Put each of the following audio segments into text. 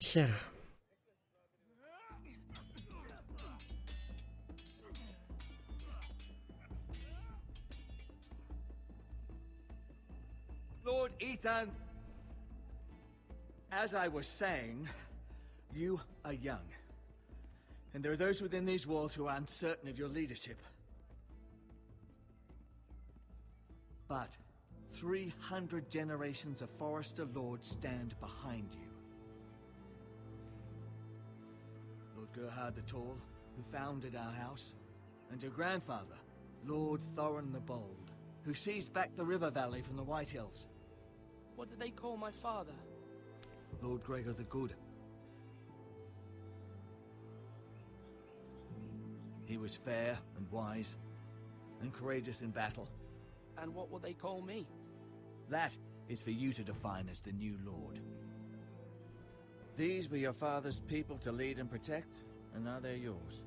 Tja. Lord Ethan, as I was saying, you are young. And there are those within these walls who are uncertain of your leadership. But 300 generations of Forrester lords stand behind you. Lord Gerhard the Tall, who founded our house, and your grandfather, Lord Thorin the Bold, who seized back the river valley from the White Hills. What did they call my father? Lord Gregor the Good. He was fair and wise, and courageous in battle. And what will they call me? That is for you to define as the new lord. These were your father's people to lead and protect, and now they're yours.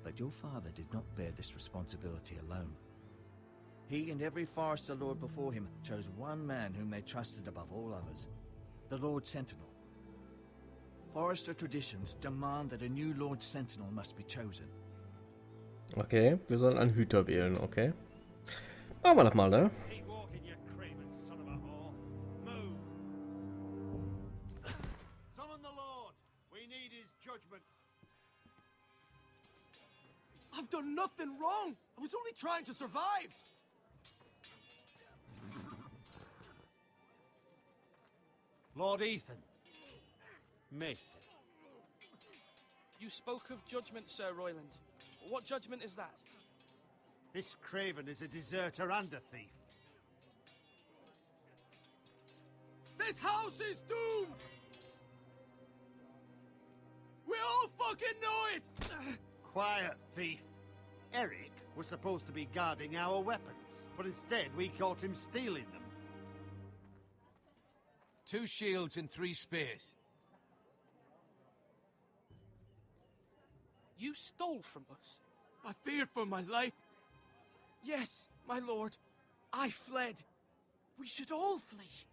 But your father did not bear this responsibility alone. He and every Forrester lord before him chose one man whom they trusted above all others, the Lord Sentinel. Forrester traditions demand that a new Lord Sentinel must be chosen. Okay, wir sollen einen Hüter wählen, okay. Machen wir das mal, ne? Keep walking, you craven son of a whore. Move. Summon the Lord. We need his judgment. I've done nothing wrong. I was only trying to survive. Lord Ethan. Missed. You spoke of judgment, Sir Royland. What judgment is that? This craven is a deserter and a thief. This house is doomed. We all fucking know it. Quiet, thief. Eric was supposed to be guarding our weapons, but instead we caught him stealing them. 2 shields and 3 spears. You stole from us. I feared for my life. Yes, my lord. I fled. We should all flee.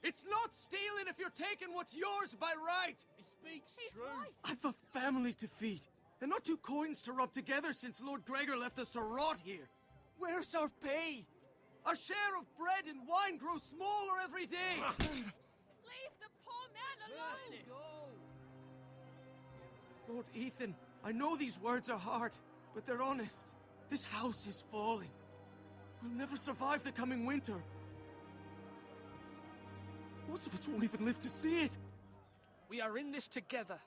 It's not stealing if you're taking what's yours by right. He speaks truth. I've a family to feed, and not 2 coins to rub together since Lord Gregor left us to rot here. Where's our pay? Our share of bread and wine grows smaller every day. Leave the poor man alone! Mercy. Lord Ethan, I know these words are hard, but they're honest. This house is falling. We'll never survive the coming winter. Most of us won't even live to see it. We are in this together.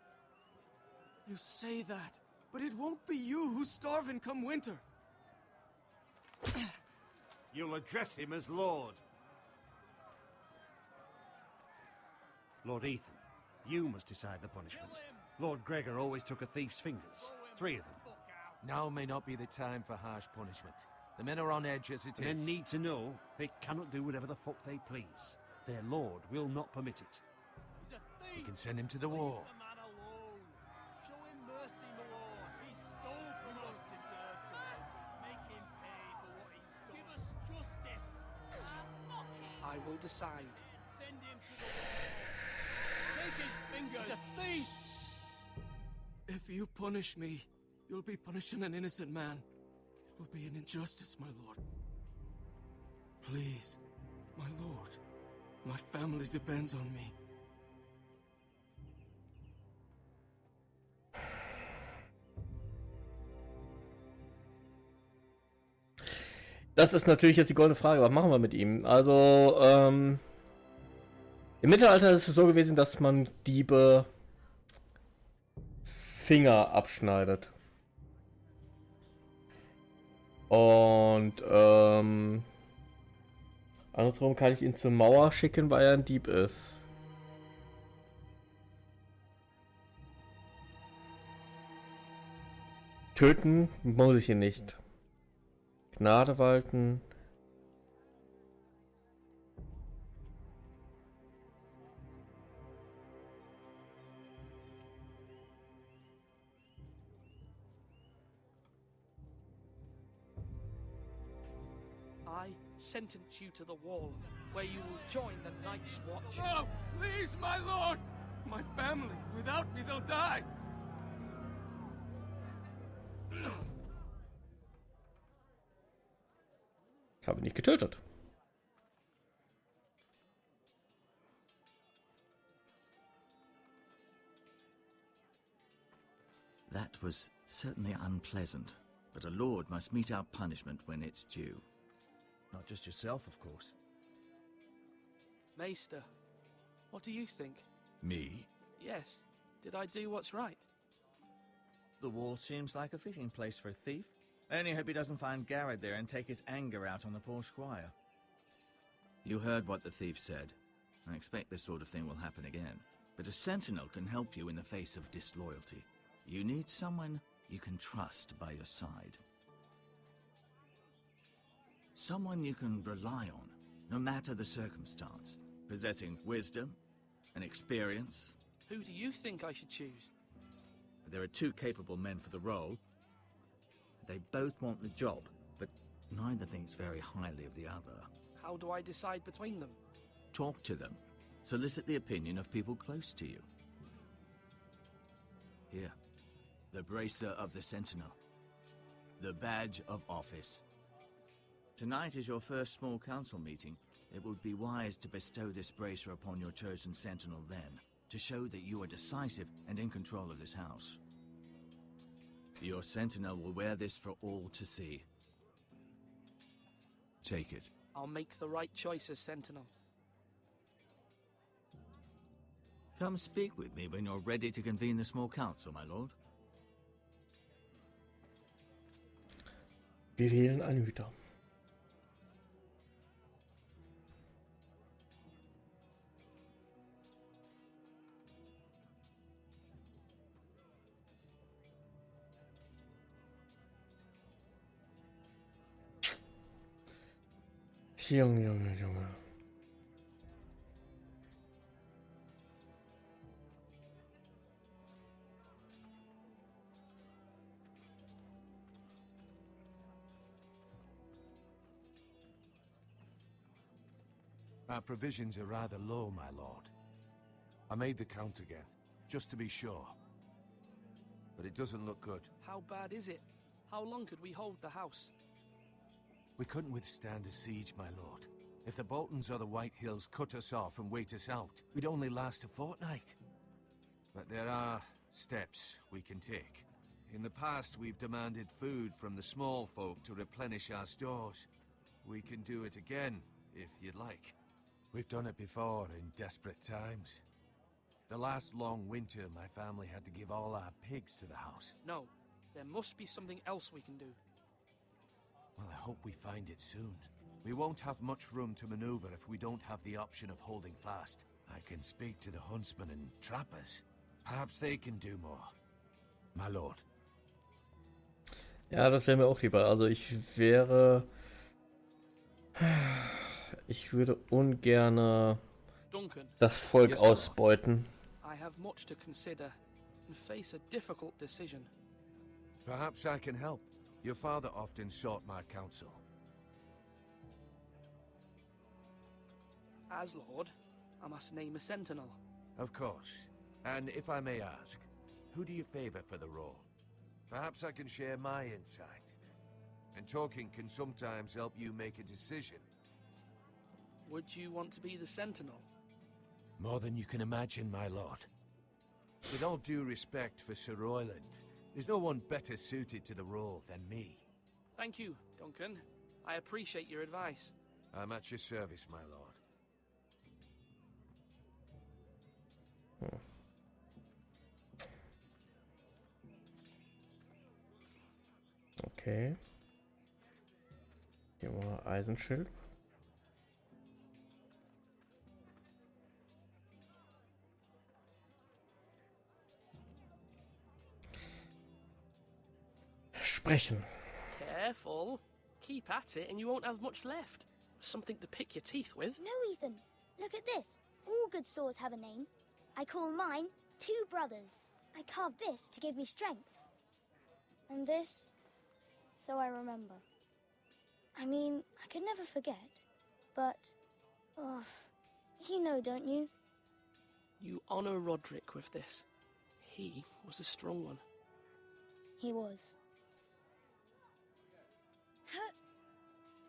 You say that, but it won't be you who's starving come winter. You'll address him as Lord. Lord Ethan, you must decide the punishment. Lord Gregor always took a thief's fingers. 3 of them. Now may not be the time for harsh punishment. The men are on edge as it The men is. need to know they cannot do whatever the fuck they please. Their lord will not permit it. He's a thief! We can send him to the war. Leave the man alone. Show him mercy, my lord. He stole from us. Deserters. Make him pay for what he stole. Give us justice. I will decide. Send him to the wall. Take his fingers. He's a thief! If you punish me, you'll be punishing an innocent man. It will be an injustice, my lord. Please, my lord. My family depends on me. Das ist natürlich jetzt die goldene Frage, was machen wir mit ihm? Also, im Mittelalter ist es so gewesen, dass man Diebe Finger abschneidet. Und, andersrum kann ich ihn zur Mauer schicken, weil er ein Dieb ist. Töten muss ich ihn nicht. Gnade walten. I sentence you to the wall, where you will join the Night's Watch. No, please, my lord! my family. Without me, they'll die. Ich habe ihn nicht getötet. That was certainly unpleasant, but a lord must mete out punishment when it's due. Not just yourself, of course. Maester, what do you think? Me? Yes. Did I do what's right? The wall seems like a fitting place for a thief. I only hope he doesn't find Garrett there and take his anger out on the poor squire. You heard what the thief said. I expect this sort of thing will happen again. But a sentinel can help you in the face of disloyalty. You need someone you can trust by your side. Someone you can rely on, no matter the circumstance. Possessing wisdom and experience. Who do you think I should choose? There are two capable men for the role. They both want the job, but neither thinks very highly of the other. How do I decide between them? Talk to them. Solicit the opinion of people close to you. Here, the bracer of the Sentinel. The badge of office. Tonight is your first small council meeting. It would be wise to bestow this bracer upon your chosen Sentinel then, to show that you are decisive and in control of this house. Your Sentinel will wear this for all to see. Take it. I'll make the right choice as Sentinel. Come speak with me when you're ready to convene the small council, my lord. Wir wählen einen Hüter. Junge, Junge, Junge. Our provisions are rather low, my lord. I made the count again, just to be sure. But it doesn't look good. How bad is it? How long could we hold the house? We couldn't withstand a siege, my lord. If the Boltons or the White Hills cut us off and wait us out, we'd only last a fortnight. But there are steps we can take. In the past, we've demanded food from the small folk to replenish our stores. We can do it again, if you'd like. We've done it before in desperate times. The last long winter, my family had to give all our pigs to the house. No, there must be something else we can do. Well, I hope we find it soon. We won't have much room to maneuver if we don't have the option of holding fast. I can speak to the huntsmen and trappers. Perhaps they can do more. My lord. Ja, das wäre mir auch lieber. Also ich würde ungern Duncan, das Volk Yes, Lord. ausbeuten. I have much to consider and face a difficult decision. Perhaps I can help. Your father often sought my counsel. As Lord, I must name a sentinel. Of course. And if I may ask, who do you favor for the role? Perhaps I can share my insight. And talking can sometimes help you make a decision. Would you want to be the sentinel? More than you can imagine, my lord. With all due respect for Sir Royland, there's no one better suited to the role than me. Thank you, Duncan. I appreciate your advice. I'm at your service, my lord. Okay. Hier mal Eisenschild. Sprechen. Careful. Keep at it and you won't have much left. Something to pick your teeth with. No, Ethan. Look at this. All good swords have a name. I call mine Two Brothers. I carved this to give me strength. And this, so I remember. I mean, I could never forget. But, oh, you know, don't you? You honor Roderick with this. He was a strong one. He was.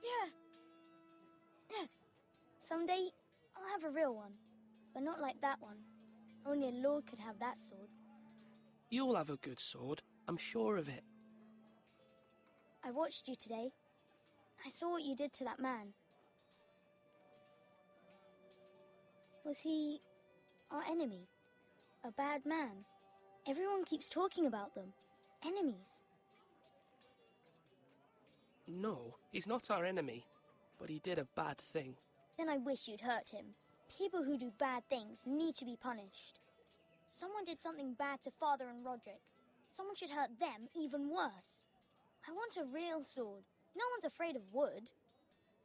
Yeah. Someday, I'll have a real one. But not like that one. Only a lord could have that sword. You'll have a good sword, I'm sure of it. I watched you today. I saw what you did to that man. Was he our enemy? A bad man? Everyone keeps talking about them. Enemies. No, he's not our enemy, but he did a bad thing. Then I wish you'd hurt him. People who do bad things need to be punished. Someone did something bad to Father and Roderick. Someone should hurt them even worse. I want a real sword. No one's afraid of wood.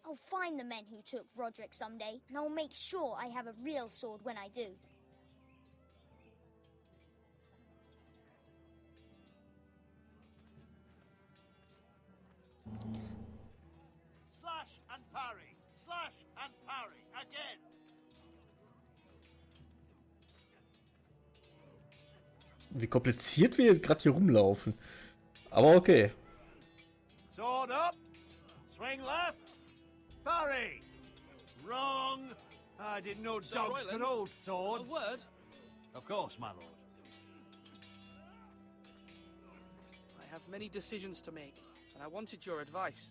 I'll find the men who took Roderick someday, and I'll make sure I have a real sword when I do. Slash and parry. Slash and parry. Again. Wie kompliziert wir jetzt gerade hier rumlaufen. Aber okay. Sword up. Swing left. Parry. Wrong. I didn't know Sir dogs Royland, could hold A swords. word? Of course, my lord. I have many decisions to make, and I wanted your advice.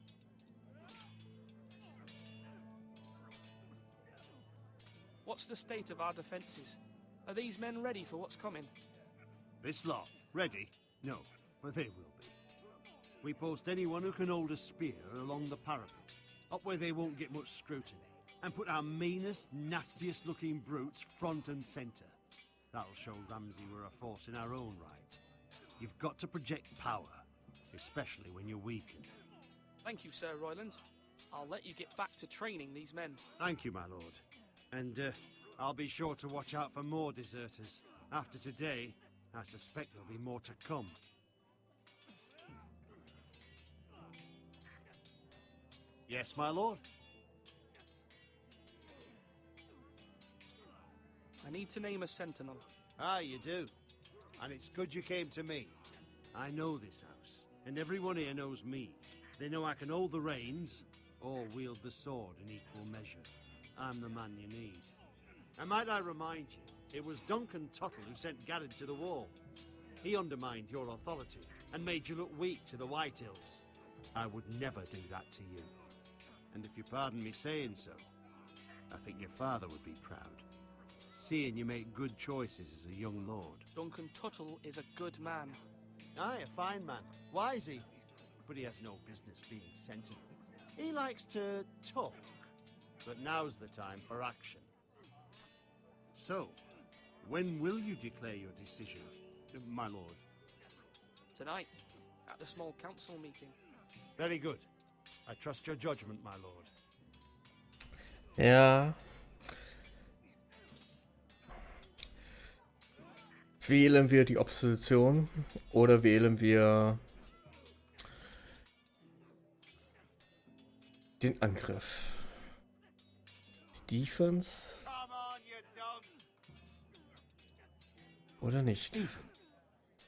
What's the state of our defences? Are these men ready for what's coming? This lot, ready? No, but they will be. We post anyone who can hold a spear along the parapet, up where they won't get much scrutiny, and put our meanest, nastiest looking brutes front and centre. That'll show Ramsay we're a force in our own right. You've got to project power, especially when you're weakened. Thank you, Sir Royland. I'll let you get back to training these men. Thank you, my lord. And I'll be sure to watch out for more deserters. After today, I suspect there'll be more to come. Yes, my lord? I need to name a sentinel. Ah, you do. And it's good you came to me. I know this house, and everyone here knows me. They know I can hold the reins, or wield the sword in equal measure. I'm the man you need. And might I remind you, it was Duncan Tuttle who sent Garrett to the wall. He undermined your authority, and made you look weak to the White Hills. I would never do that to you. And if you pardon me saying so, I think your father would be proud. Seeing you make good choices as a young lord. Duncan Tuttle is a good man. Aye, a fine man. Wise even. But he has no business being sentinel. He likes to talk. But now's the time for action. So, when will you declare your decision, my lord? Tonight, at the small council meeting. Very good. I trust your judgment, my lord. Ja. Wählen wir die Opposition oder wählen wir den Angriff? Die Defense Come on, you dogs! oder nicht? Ethan.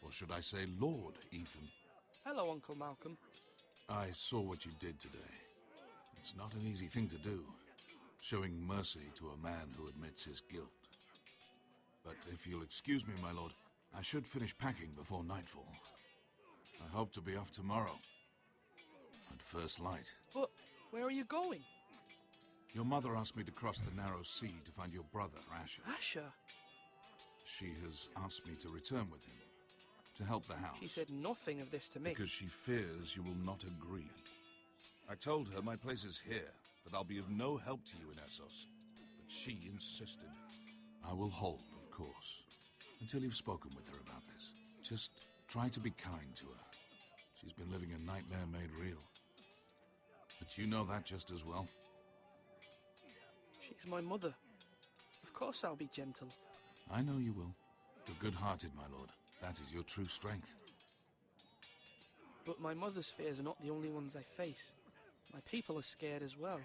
Or should I say Lord Ethan? Hello, Uncle Malcolm. I saw what you did today. It's not an easy thing to do, showing mercy to a man who admits his guilt. But if you'll excuse me, my lord, I should finish packing before nightfall. I hope to be off tomorrow. At first light. But where are you going? Your mother asked me to cross the narrow sea to find your brother, Asher. Asher? She has asked me to return with him, to help the house. She said nothing of this to me. Because she fears you will not agree. I told her my place is here, that I'll be of no help to you in Essos. But she insisted. I will hold, of course, until you've spoken with her about this. Just try to be kind to her. She's been living a nightmare made real. But you know that just as well. She's my mother. Of course I'll be gentle. I know you will. You're good-hearted, my lord. That is your true strength. But my mother's fears are not the only ones I face. My people are scared as well.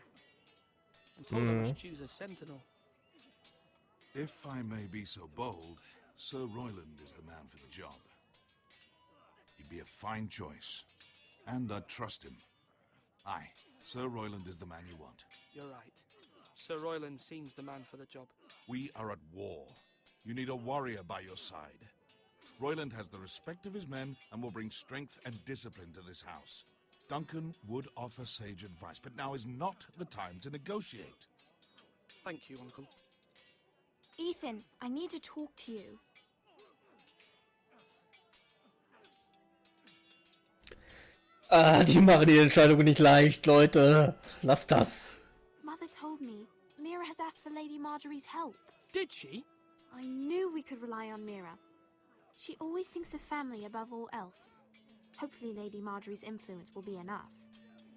I'm told I must choose a sentinel. If I may be so bold, Sir Royland is the man for the job. He'd be a fine choice, and I'd trust him. Aye, Sir Royland is the man you want. You're right. Sir Royland seems the man for the job. We are at war. You need a warrior by your side. Royland has the respect of his men and will bring strength and discipline to this house. Duncan would offer sage advice, but now is not the time to negotiate. Thank you, Uncle. Ethan, I need to talk to you. Die machen die Entscheidung nicht leicht, Leute. Lasst das. Mother told me Mira has asked for Lady Marjorie's help. Did she? I knew we could rely on Mira. She always thinks of family above all else. Hopefully Lady Marjorie's influence will be enough.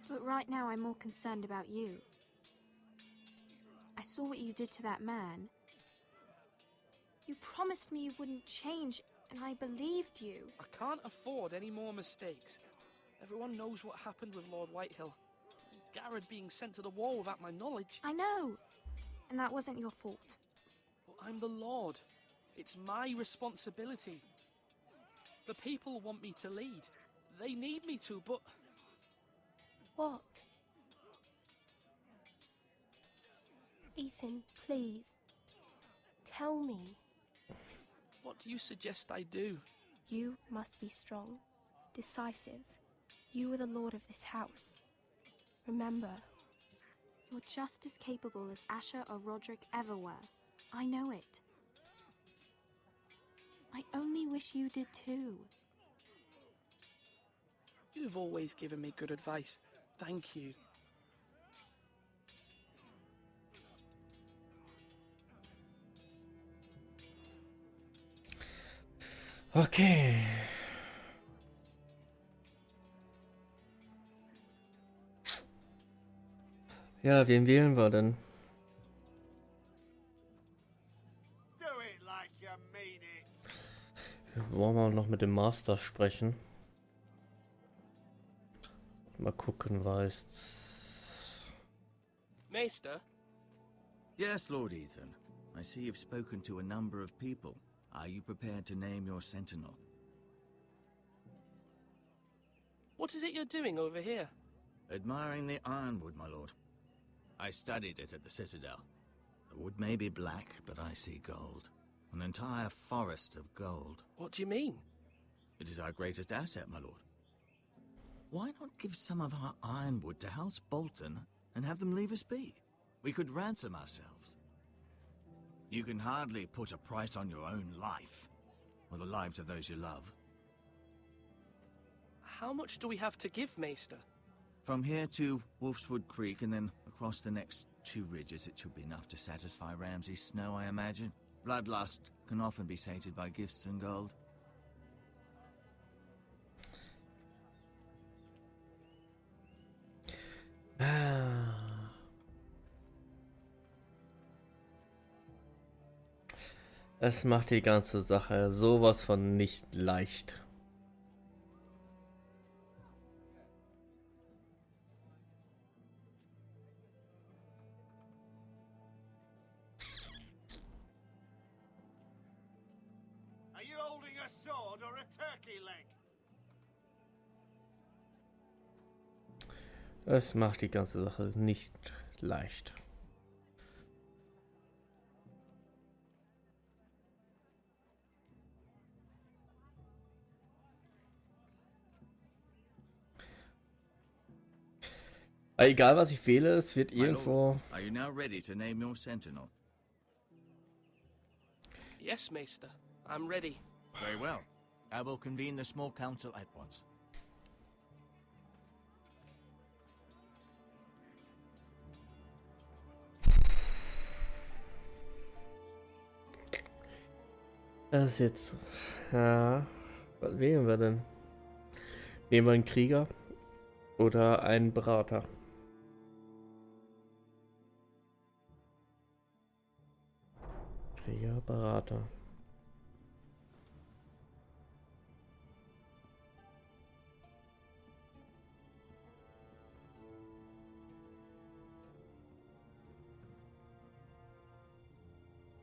But right now I'm more concerned about you. I saw what you did to that man. You promised me you wouldn't change, and I believed you. I can't afford any more mistakes. Everyone knows what happened with Lord Whitehill. Garrett being sent to the wall without my knowledge. I know. And that wasn't your fault. But I'm the Lord. It's my responsibility. The people want me to lead. They need me to, but... What? Ethan, please. Tell me. What do you suggest I do? You must be strong, decisive. You are the lord of this house. Remember, you're just as capable as Asher or Roderick ever were. I know it. I only wish you did too. You've always given me good advice. Thank you. Okay. Ja, wen wählen wir denn? Do it like you mean it. Wollen wir noch mit dem Master sprechen? Mal gucken, weiß. Maester? Yes, Lord Ethan. I see you've spoken to a number of people. Are you prepared to name your sentinel? What is it you're doing over here? Admiring the ironwood, my lord. I studied it at the Citadel. The wood may be black, but I see gold. An entire forest of gold. What do you mean? It is our greatest asset, my lord. Why not give some of our ironwood to House Bolton and have them leave us be? We could ransom ourselves. You can hardly put a price on your own life, or the lives of those you love. How much do we have to give, Maester? From here to Wolfswood Creek and then across the next 2 ridges, it should be enough to satisfy Ramsay Snow, I imagine. Bloodlust can often be sated by gifts and gold. Es macht die ganze Sache sowas von nicht leicht. Are you holding a sword or a turkey leg? Es macht die ganze Sache nicht leicht. Egal was ich wähle, es wird irgendwo... Are you now ready to name your sentinel? Yes, Maester. I'm ready. Very well. I will convene the small council at once. Das ist jetzt... Ja... Was wählen wir denn? Nehmen wir einen Krieger oder einen Berater? Krieger, Berater.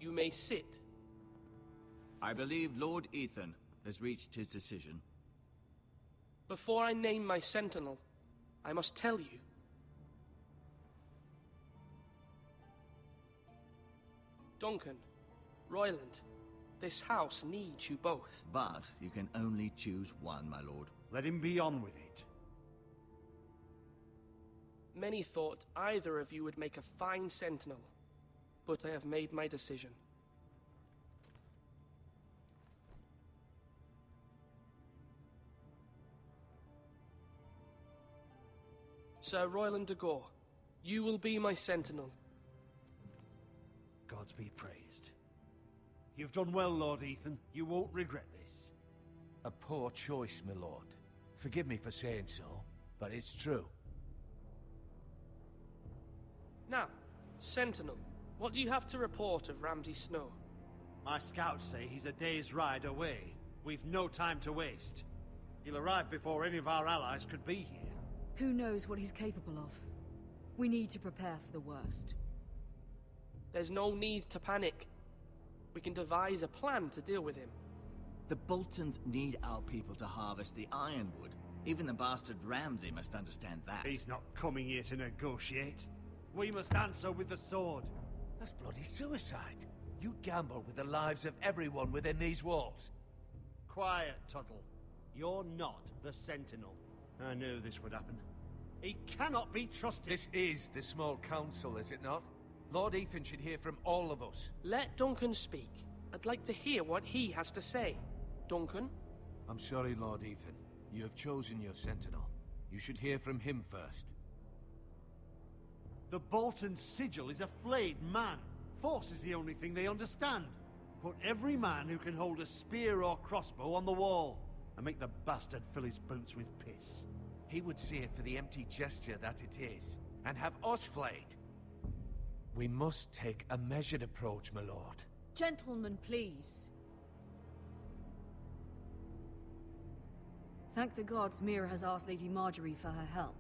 You may sit. I believe Lord Ethan has reached his decision. Before I name my sentinel, I must tell you. Duncan, Royland, this house needs you both. But you can only choose one, my lord. Let him be on with it. Many thought either of you would make a fine sentinel, but I have made my decision. Sir Royland de Gore, you will be my sentinel. Gods be praised. You've done well, Lord Ethan. You won't regret this. A poor choice, my lord. Forgive me for saying so, but it's true. Now, sentinel, what do you have to report of Ramsay Snow? My scouts say he's a day's ride away. We've no time to waste. He'll arrive before any of our allies could be here. Who knows what he's capable of? We need to prepare for the worst. There's no need to panic. We can devise a plan to deal with him. The Boltons need our people to harvest the ironwood. Even the bastard Ramsay must understand that. He's not coming here to negotiate. We must answer with the sword. That's bloody suicide. You gamble with the lives of everyone within these walls. Quiet, Tuttle. You're not the Sentinel. I knew this would happen. He cannot be trusted. This is the small council, is it not? Lord Ethan should hear from all of us. Let Duncan speak. I'd like to hear what he has to say. Duncan? I'm sorry, Lord Ethan. You have chosen your sentinel. You should hear from him first. The Bolton sigil is a flayed man. Force is the only thing they understand. Put every man who can hold a spear or crossbow on the wall, and make the bastard fill his boots with piss. He would see it for the empty gesture that it is, and have us flayed. We must take a measured approach, my lord. Gentlemen, please. Thank the gods Mira has asked Lady Marjorie for her help.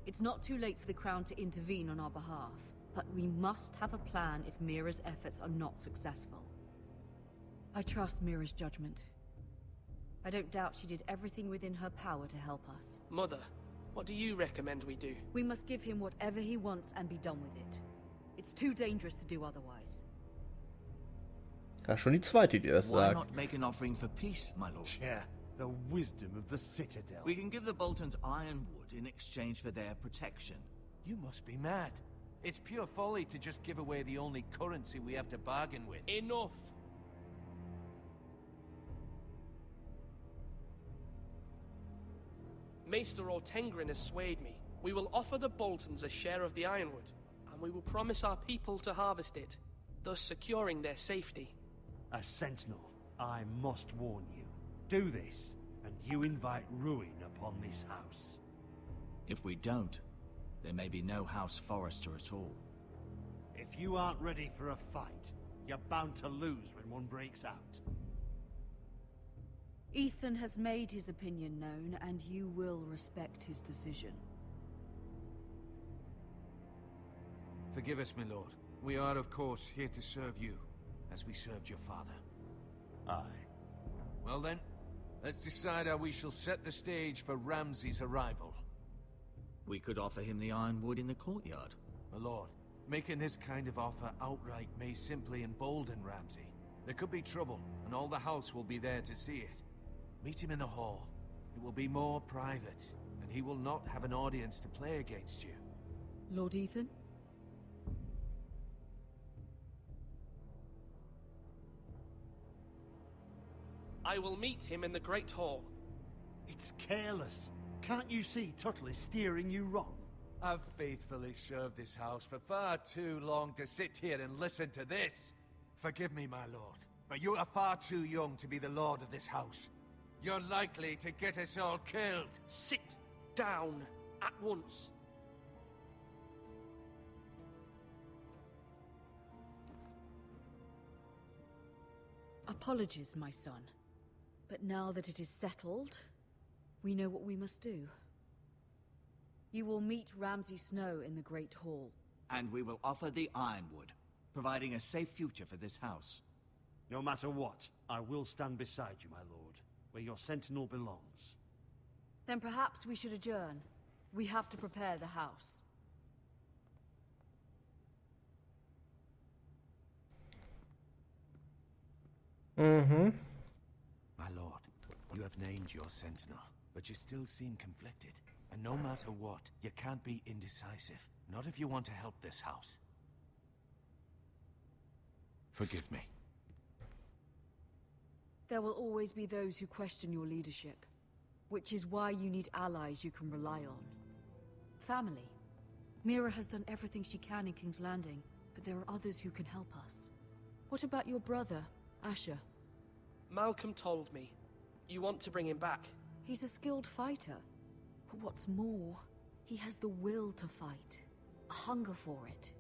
It's not too late for the Crown to intervene on our behalf, but we must have a plan if Mira's efforts are not successful. I trust Mira's judgment. I don't doubt she did everything within her power to help us. Mother, what do you recommend we do? We must give him whatever he wants and be done with it. It's too dangerous to do otherwise. Ja, schon die zweite, die das Why sagt. not make an offering for peace, my lord? Yeah, the wisdom of the Citadel. We can give the Boltons ironwood in exchange for their protection. You must be mad. It's pure folly to just give away the only currency we have to bargain with. Enough! Maester Ortengrin has swayed me. We will offer the Boltons a share of the ironwood, and we will promise our people to harvest it, thus securing their safety. A sentinel, I must warn you. Do this, and you invite ruin upon this house. If we don't, there may be no Haus Forrester at all. If you aren't ready for a fight, you're bound to lose when one breaks out. Ethan has made his opinion known, and you will respect his decision. Forgive us, my lord. We are, of course, here to serve you, as we served your father. Aye. Well then, let's decide how we shall set the stage for Ramsay's arrival. We could offer him the ironwood in the courtyard. My lord, making this kind of offer outright may simply embolden Ramsay. There could be trouble, and all the house will be there to see it. Meet him in the hall. It will be more private, and he will not have an audience to play against you. Lord Ethan? I will meet him in the Great Hall. It's careless. Can't you see Tuttle is steering you wrong? I've faithfully served this house for far too long to sit here and listen to this. Forgive me, my lord, but you are far too young to be the lord of this house. You're likely to get us all killed. Sit down at once. Apologies, my son. But now that it is settled, we know what we must do. You will meet Ramsay Snow in the Great Hall. And we will offer the ironwood, providing a safe future for this house. No matter what, I will stand beside you, my lord, where your sentinel belongs. Then perhaps we should adjourn. We have to prepare the house. My lord, you have named your sentinel, but you still seem conflicted. And no matter what, you can't be indecisive. Not if you want to help this house. Forgive me. There will always be those who question your leadership, which is why you need allies you can rely on. Family. Mira has done everything she can in King's Landing, but there are others who can help us. What about your brother, Asher? Malcolm told me. You want to bring him back. He's a skilled fighter. But what's more, he has the will to fight. A hunger for it.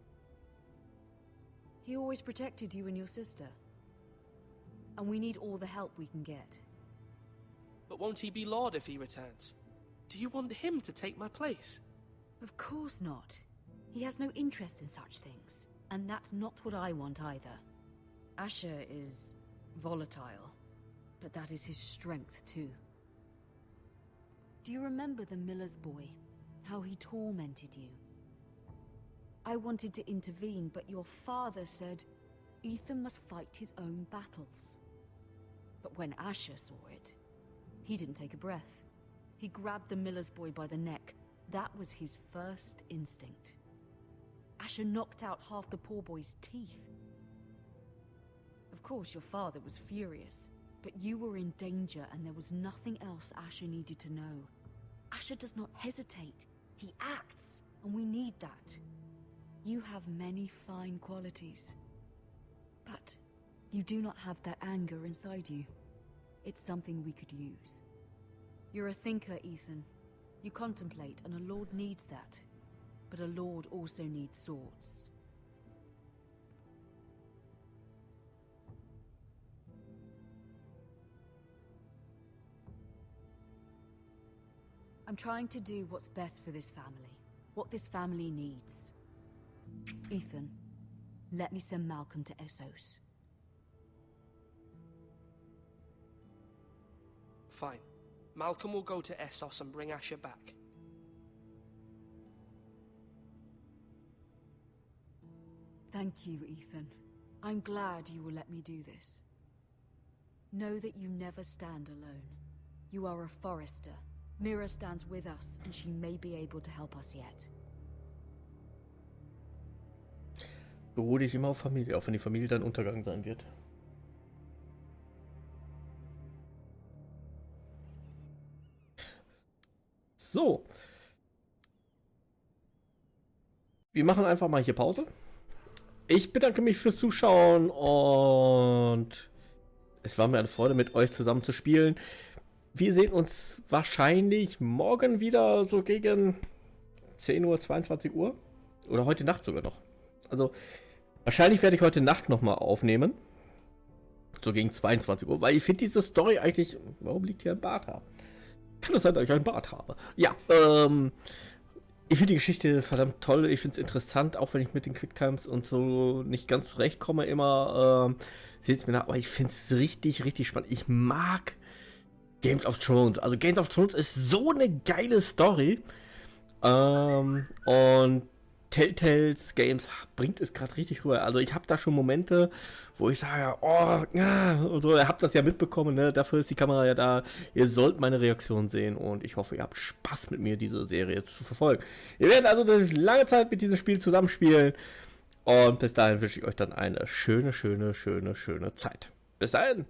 He always protected you and your sister. And we need all the help we can get. But won't he be Lord if he returns? Do you want him to take my place? Of course not. He has no interest in such things. And that's not what I want either. Asher is volatile, but that is his strength too. Do you remember the miller's boy? How he tormented you? I wanted to intervene, but your father said Ethan must fight his own battles. But when Asher saw it, he didn't take a breath. He grabbed the miller's boy by the neck. That was his first instinct. Asher knocked out half the poor boy's teeth. Of course, your father was furious, but you were in danger and there was nothing else Asher needed to know. Asher does not hesitate. He acts, and we need that. You have many fine qualities, but you do not have that anger inside you. It's something we could use. You're a thinker, Ethan. You contemplate, and a lord needs that. But a lord also needs swords. I'm trying to do what's best for this family. What this family needs. Ethan, let me send Malcolm to Essos. Fine. Malcolm will go to Essos and bring Asher back. Thank you, Ethan. I'm glad you will let me do this. Know that you never stand alone. You are a Forrester. Mira stands with us, and she may be able to help us yet. Beruhe dich immer auf Familie, auch wenn die Familie dein Untergang sein wird. So. Wir machen einfach mal hier Pause. Ich bedanke mich fürs Zuschauen und es war mir eine Freude, mit euch zusammen zu spielen. Wir sehen uns wahrscheinlich morgen wieder so gegen 10 Uhr, 22 Uhr. Oder heute Nacht sogar noch. Also wahrscheinlich werde ich heute Nacht nochmal aufnehmen. So gegen 22 Uhr. Weil ich finde diese Story eigentlich... Warum liegt hier ein Bart? Kann es sein, dass ich einen Bart habe? Ja, ich finde die Geschichte verdammt toll. Ich finde es interessant, auch wenn ich mit den Quicktimes und so nicht ganz zurechtkomme immer. Seht es mir nach. Aber ich finde es richtig, richtig spannend. Ich mag Games of Thrones. Also Games of Thrones ist so eine geile Story. Und Telltales Games bringt es gerade richtig rüber. Also ich habe da schon Momente, wo ich sage, oh, ja, und so. Ihr habt das ja mitbekommen, ne? Dafür ist die Kamera ja da. Ihr sollt meine Reaktion sehen und ich hoffe, ihr habt Spaß mit mir, diese Serie jetzt zu verfolgen. Wir werden also eine lange Zeit mit diesem Spiel zusammenspielen und bis dahin wünsche ich euch dann eine schöne, schöne, schöne, schöne Zeit. Bis dahin.